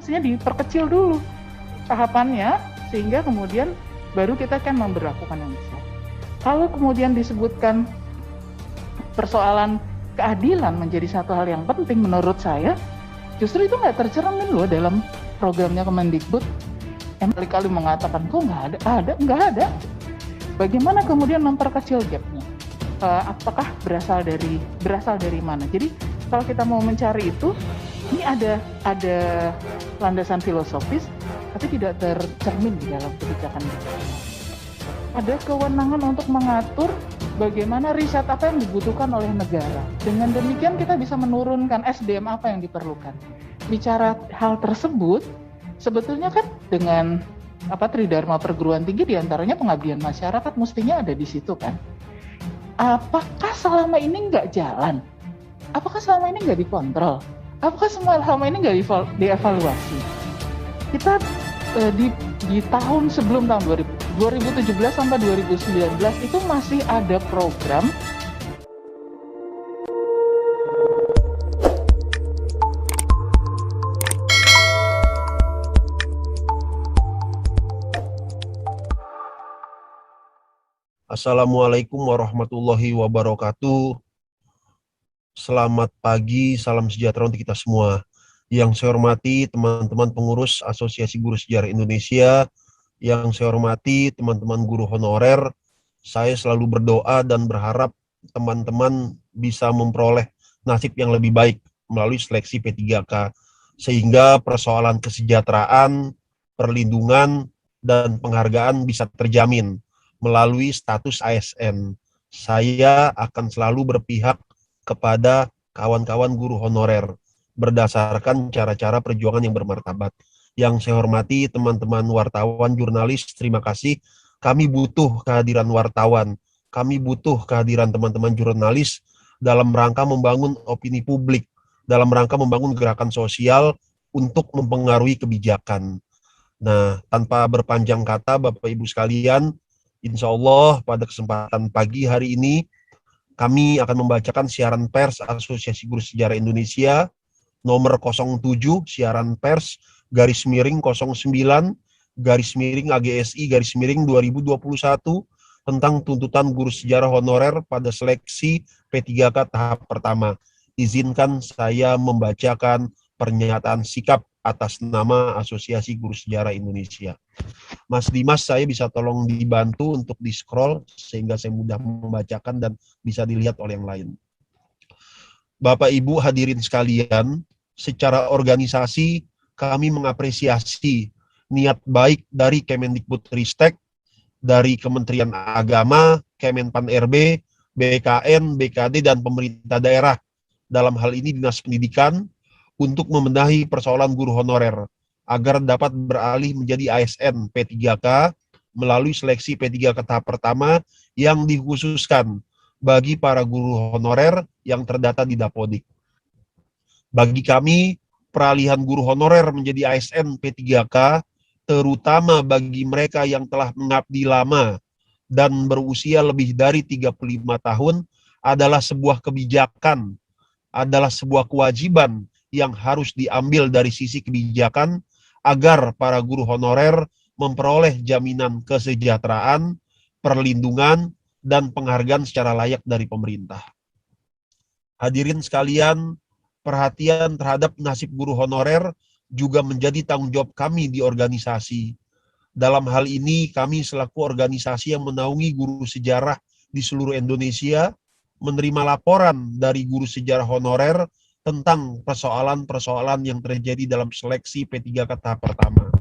mestinya diperkecil dulu tahapannya, sehingga kemudian baru kita kan memberlakukan yang besar. Kalau kemudian disebutkan persoalan keadilan menjadi satu hal yang penting menurut saya, justru itu nggak tercermin loh dalam programnya Kemendikbud. Yang kali-kali mengatakan kok nggak ada. Bagaimana kemudian memperkecil gapnya? Apakah berasal dari mana? Jadi kalau kita mau mencari itu, ini ada landasan filosofis, tapi tidak tercermin di dalam kebijakan kita. Ada kewenangan untuk mengatur bagaimana riset apa yang dibutuhkan oleh negara. Dengan demikian kita bisa menurunkan SDM apa yang diperlukan. Bicara hal tersebut, sebetulnya kan dengan tridharma perguruan tinggi diantaranya pengabdian masyarakat mestinya ada di situ kan. Apakah selama ini nggak jalan? Apakah selama ini nggak dikontrol? Apakah selama ini nggak dievaluasi? Kita di tahun sebelum tahun 2017 sampai 2019 itu masih ada program Assalamualaikum warahmatullahi wabarakatuh. Selamat pagi, salam sejahtera untuk kita semua. Yang saya hormati teman-teman pengurus Asosiasi Guru Sejarah Indonesia, yang saya hormati teman-teman guru honorer, saya selalu berdoa dan berharap teman-teman bisa memperoleh nasib yang lebih baik melalui seleksi P3K, sehingga persoalan kesejahteraan, perlindungan, dan penghargaan bisa terjamin melalui status ASN. Saya akan selalu berpihak kepada kawan-kawan guru honorer berdasarkan cara-cara perjuangan yang bermartabat. Yang saya hormati teman-teman wartawan, jurnalis, terima kasih. Kami butuh kehadiran wartawan, kami butuh kehadiran teman-teman jurnalis dalam rangka membangun opini publik, dalam rangka membangun gerakan sosial untuk mempengaruhi kebijakan. Nah, tanpa berpanjang kata, Bapak Ibu sekalian, insya Allah pada kesempatan pagi hari ini kami akan membacakan siaran pers Asosiasi Guru Sejarah Indonesia nomor 07 siaran pers /09 AGSI /2021 tentang tuntutan guru sejarah honorer pada seleksi P3K tahap pertama. Izinkan saya membacakan pernyataan sikap atas nama Asosiasi Guru Sejarah Indonesia. Mas Dimas, saya bisa tolong dibantu untuk di-scroll sehingga saya mudah membacakan dan bisa dilihat oleh yang lain. Bapak Ibu hadirin sekalian, secara organisasi kami mengapresiasi niat baik dari Kemendikbudristek, dari Kementerian Agama, Kemenpan RB, BKN, BKD, dan pemerintah daerah, dalam hal ini Dinas Pendidikan, untuk membenahi persoalan guru honorer agar dapat beralih menjadi ASN P3K melalui seleksi P3K tahap pertama yang dikhususkan bagi para guru honorer yang terdata di Dapodik. Bagi kami, peralihan guru honorer menjadi ASN P3K, terutama bagi mereka yang telah mengabdi lama dan berusia lebih dari 35 tahun, adalah sebuah kebijakan, adalah sebuah kewajiban yang harus diambil dari sisi kebijakan agar para guru honorer memperoleh jaminan kesejahteraan, perlindungan, dan penghargaan secara layak dari pemerintah. Hadirin sekalian, perhatian terhadap nasib guru honorer juga menjadi tanggung jawab kami di organisasi. Dalam hal ini, kami selaku organisasi yang menaungi guru sejarah di seluruh Indonesia, menerima laporan dari guru sejarah honorer tentang persoalan-persoalan yang terjadi dalam seleksi P3K tahap pertama.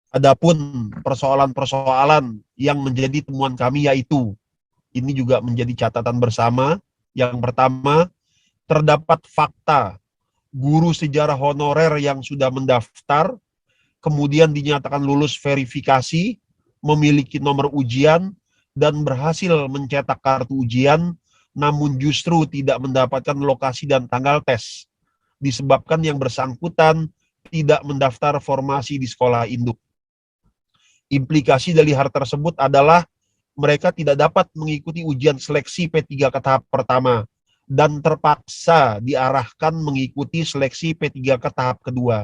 Adapun persoalan-persoalan yang menjadi temuan kami yaitu, ini juga menjadi catatan bersama. Yang pertama, terdapat fakta guru sejarah honorer yang sudah mendaftar, kemudian dinyatakan lulus verifikasi, memiliki nomor ujian, dan berhasil mencetak kartu ujian, namun justru tidak mendapatkan lokasi dan tanggal tes, disebabkan yang bersangkutan tidak mendaftar formasi di sekolah induk. Implikasi dari hal tersebut adalah mereka tidak dapat mengikuti ujian seleksi P3K tahap pertama dan terpaksa diarahkan mengikuti seleksi P3K tahap kedua.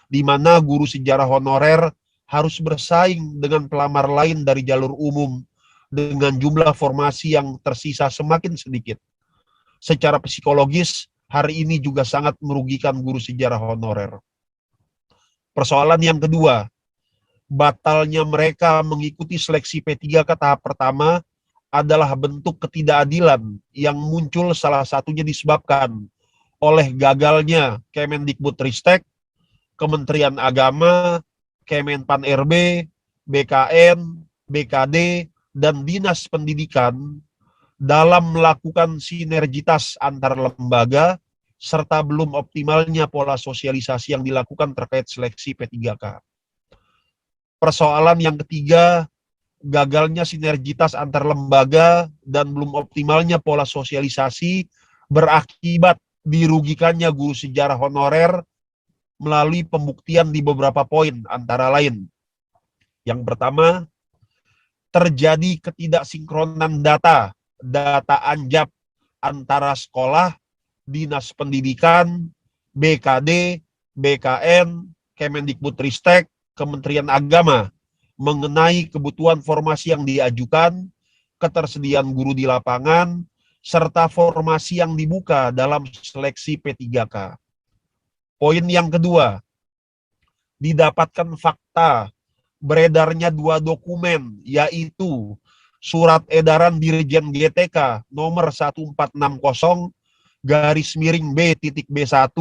di mana guru sejarah honorer harus bersaing dengan pelamar lain dari jalur umum dengan jumlah formasi yang tersisa semakin sedikit. Secara psikologis, hari ini juga sangat merugikan guru sejarah honorer. Persoalan yang kedua, batalnya mereka mengikuti seleksi P3K tahap pertama adalah bentuk ketidakadilan yang muncul salah satunya disebabkan oleh gagalnya Kemendikbudristek, Kementerian Agama, Kemenpan RB, BKN, BKD, dan Dinas Pendidikan dalam melakukan sinergitas antar lembaga serta belum optimalnya pola sosialisasi yang dilakukan terkait seleksi P3K. Persoalan yang ketiga, gagalnya sinergitas antar lembaga dan belum optimalnya pola sosialisasi berakibat dirugikannya guru sejarah honorer melalui pembuktian di beberapa poin, antara lain. Yang pertama, terjadi ketidaksinkronan data anjap antara sekolah, Dinas Pendidikan, BKD, BKN, Kemendikbudristek, Kementerian Agama mengenai kebutuhan formasi yang diajukan, ketersediaan guru di lapangan, serta formasi yang dibuka dalam seleksi P3K. Poin yang kedua, didapatkan fakta beredarnya 2 dokumen, yaitu Surat Edaran Dirjen GTK nomor 1460 /B.B1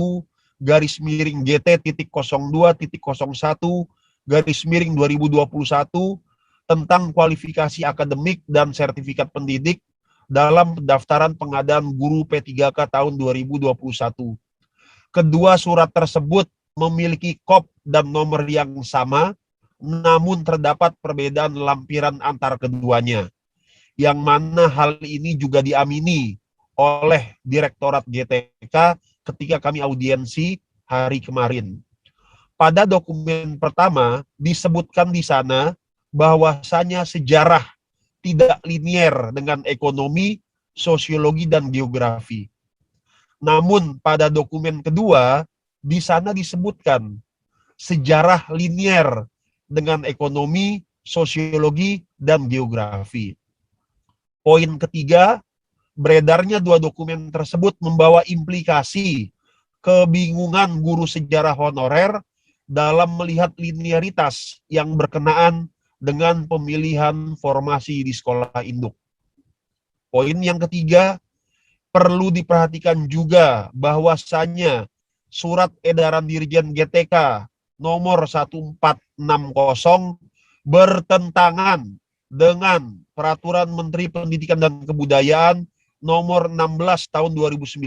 /GT.02.01 tentang kualifikasi akademik dan sertifikat pendidik dalam pendaftaran pengadaan guru P3K tahun 2021. Kedua surat tersebut memiliki kop dan nomor yang sama, namun terdapat perbedaan lampiran antar keduanya, yang mana hal ini juga diamini oleh Direktorat GTK ketika kami audiensi hari kemarin. Pada dokumen pertama disebutkan di sana bahwasanya sejarah tidak linier dengan ekonomi, sosiologi, dan geografi. Namun pada dokumen kedua di sana disebutkan sejarah linier dengan ekonomi, sosiologi, dan geografi. Poin ketiga, beredarnya 2 dokumen tersebut membawa implikasi kebingungan guru sejarah honorer dalam melihat linearitas yang berkenaan dengan pemilihan formasi di sekolah induk. Poin yang ketiga, perlu diperhatikan juga bahwasannya Surat Edaran Dirjen GTK nomor 1460 bertentangan dengan Peraturan Menteri Pendidikan dan Kebudayaan nomor 16 tahun 2019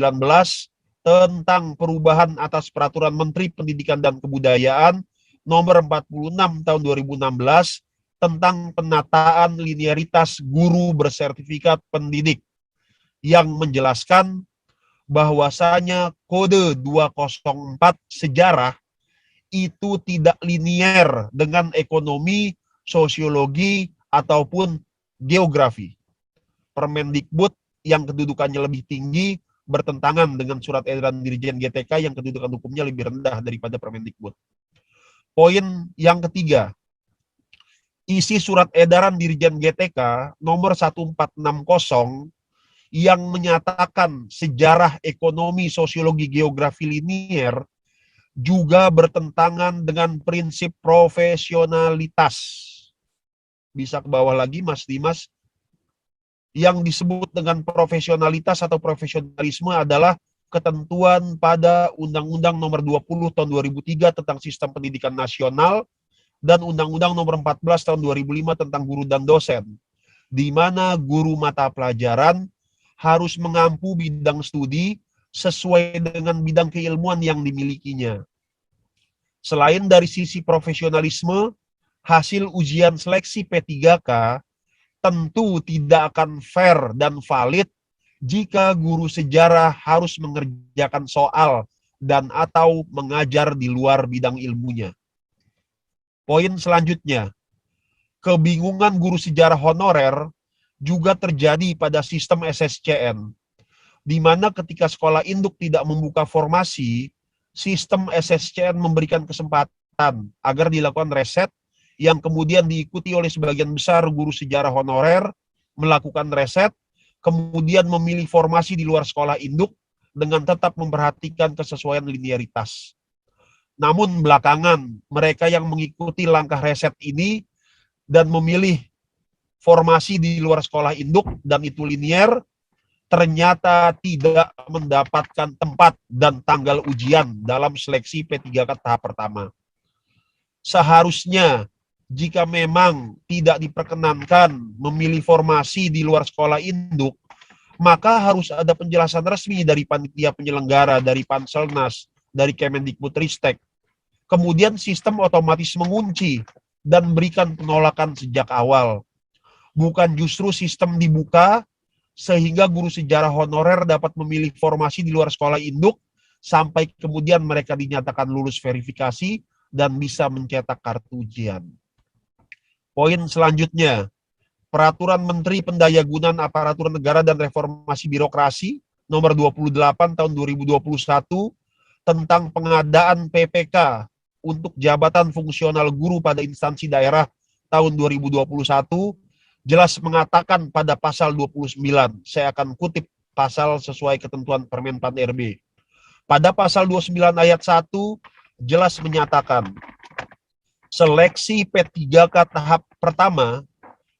tentang perubahan atas Peraturan Menteri Pendidikan dan Kebudayaan nomor 46 tahun 2016 tentang penataan linearitas guru bersertifikat pendidik, yang menjelaskan bahwasanya kode 204 sejarah itu tidak linier dengan ekonomi, sosiologi, ataupun geografi. Permendikbud yang kedudukannya lebih tinggi bertentangan dengan Surat Edaran Dirjen GTK yang kedudukan hukumnya lebih rendah daripada Permendikbud. Poin yang ketiga, isi Surat Edaran Dirjen GTK nomor 1460 yang menyatakan sejarah ekonomi, sosiologi, geografi linier juga bertentangan dengan prinsip profesionalitas. Bisa ke bawah lagi, Mas Dimas. Yang disebut dengan profesionalitas atau profesionalisme adalah ketentuan pada Undang-Undang nomor 20 tahun 2003 tentang Sistem Pendidikan Nasional dan Undang-Undang nomor 14 tahun 2005 tentang guru dan dosen, di mana guru mata pelajaran harus mengampu bidang studi sesuai dengan bidang keilmuan yang dimilikinya. Selain dari sisi profesionalisme, hasil ujian seleksi P3K tentu tidak akan fair dan valid jika guru sejarah harus mengerjakan soal dan atau mengajar di luar bidang ilmunya. Poin selanjutnya, kebingungan guru sejarah honorer juga terjadi pada sistem SSCN, di mana ketika sekolah induk tidak membuka formasi, sistem SSCN memberikan kesempatan agar dilakukan riset yang kemudian diikuti oleh sebagian besar guru sejarah honorer, melakukan riset, kemudian memilih formasi di luar sekolah induk dengan tetap memperhatikan kesesuaian linearitas. Namun belakangan mereka yang mengikuti langkah riset ini dan memilih formasi di luar sekolah induk dan itu linear, ternyata tidak mendapatkan tempat dan tanggal ujian dalam seleksi P3K tahap pertama. Seharusnya jika memang tidak diperkenankan memilih formasi di luar sekolah induk, maka harus ada penjelasan resmi dari panitia penyelenggara, dari Panselnas, dari Kemendikbudristek. Kemudian sistem otomatis mengunci dan berikan penolakan sejak awal. Bukan justru sistem dibuka sehingga guru sejarah honorer dapat memilih formasi di luar sekolah induk sampai kemudian mereka dinyatakan lulus verifikasi dan bisa mencetak kartu ujian. Poin selanjutnya, Peraturan Menteri Pendayagunaan Aparatur Negara dan Reformasi Birokrasi nomor 28 tahun 2021 tentang pengadaan PPK untuk jabatan fungsional guru pada instansi daerah tahun 2021 jelas mengatakan pada pasal 29, saya akan kutip pasal sesuai ketentuan Permen Pan RB. Pada pasal 29 ayat 1 jelas menyatakan seleksi P3K tahap pertama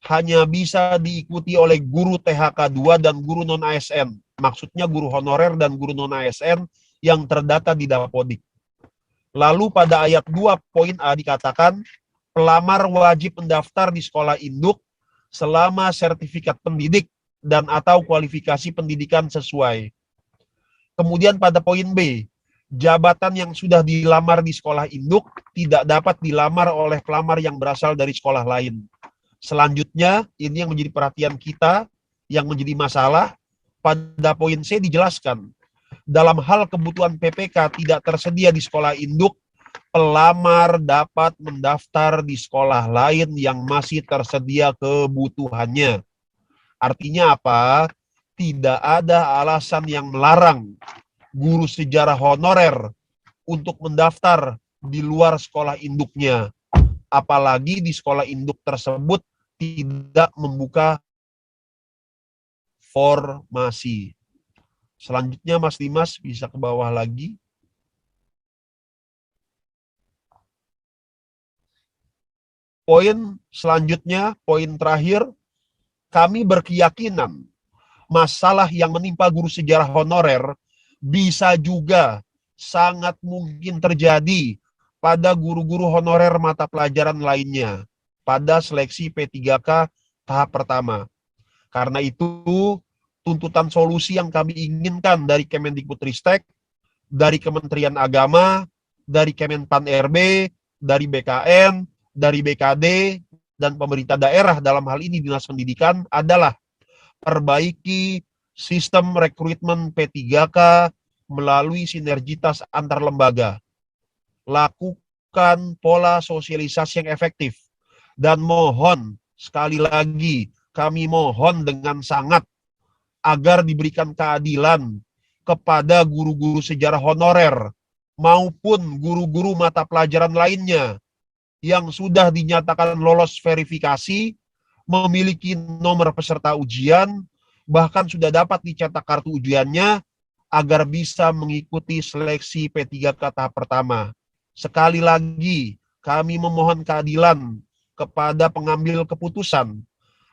hanya bisa diikuti oleh guru THK 2 dan guru non-ASN. Maksudnya guru honorer dan guru non-ASN yang terdata di Dapodik. Lalu pada ayat 2 poin A dikatakan, pelamar wajib mendaftar di sekolah induk selama sertifikat pendidik dan atau kualifikasi pendidikan sesuai. Kemudian pada poin B, jabatan yang sudah dilamar di sekolah induk tidak dapat dilamar oleh pelamar yang berasal dari sekolah lain. Selanjutnya, ini yang menjadi perhatian kita, yang menjadi masalah, pada poin C dijelaskan, dalam hal kebutuhan PPK tidak tersedia di sekolah induk, pelamar dapat mendaftar di sekolah lain yang masih tersedia kebutuhannya. Artinya apa? Tidak ada alasan yang melarang guru sejarah honorer untuk mendaftar di luar sekolah induknya. Apalagi di sekolah induk tersebut tidak membuka formasi. Selanjutnya Mas Dimas bisa ke bawah lagi. Poin selanjutnya, poin terakhir, kami berkeyakinan masalah yang menimpa guru sejarah honorer bisa juga sangat mungkin terjadi pada guru-guru honorer mata pelajaran lainnya pada seleksi P3K tahap pertama. Karena itu, tuntutan solusi yang kami inginkan dari Kemendikbudristek, dari Kementerian Agama, dari Kemenpan RB, dari BKN, dari BKD, dan pemerintah daerah dalam hal ini Dinas Pendidikan adalah perbaiki sistem rekrutmen P3K melalui sinergitas antar lembaga. Lakukan pola sosialisasi yang efektif. Dan mohon, sekali lagi, kami mohon dengan sangat agar diberikan keadilan kepada guru-guru sejarah honorer maupun guru-guru mata pelajaran lainnya yang sudah dinyatakan lolos verifikasi, memiliki nomor peserta ujian, bahkan sudah dapat dicetak kartu ujiannya agar bisa mengikuti seleksi P3K tahap pertama. Sekali lagi, kami memohon keadilan kepada pengambil keputusan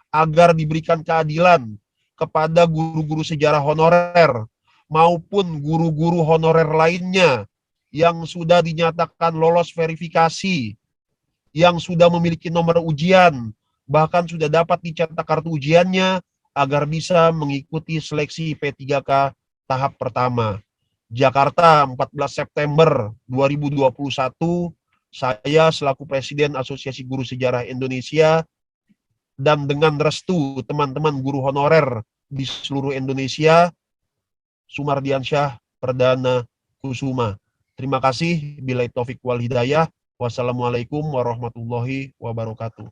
agar diberikan keadilan kepada guru-guru sejarah honorer maupun guru-guru honorer lainnya yang sudah dinyatakan lolos verifikasi, yang sudah memiliki nomor ujian, bahkan sudah dapat dicetak kartu ujiannya agar bisa mengikuti seleksi P3K tahap pertama. Jakarta, 14 September 2021, saya selaku Presiden Asosiasi Guru Sejarah Indonesia dan dengan restu teman-teman guru honorer di seluruh Indonesia, Sumardiansyah Perdana Kusuma. Terima kasih. Billahi taufik wal hidayah. Wassalamualaikum warahmatullahi wabarakatuh.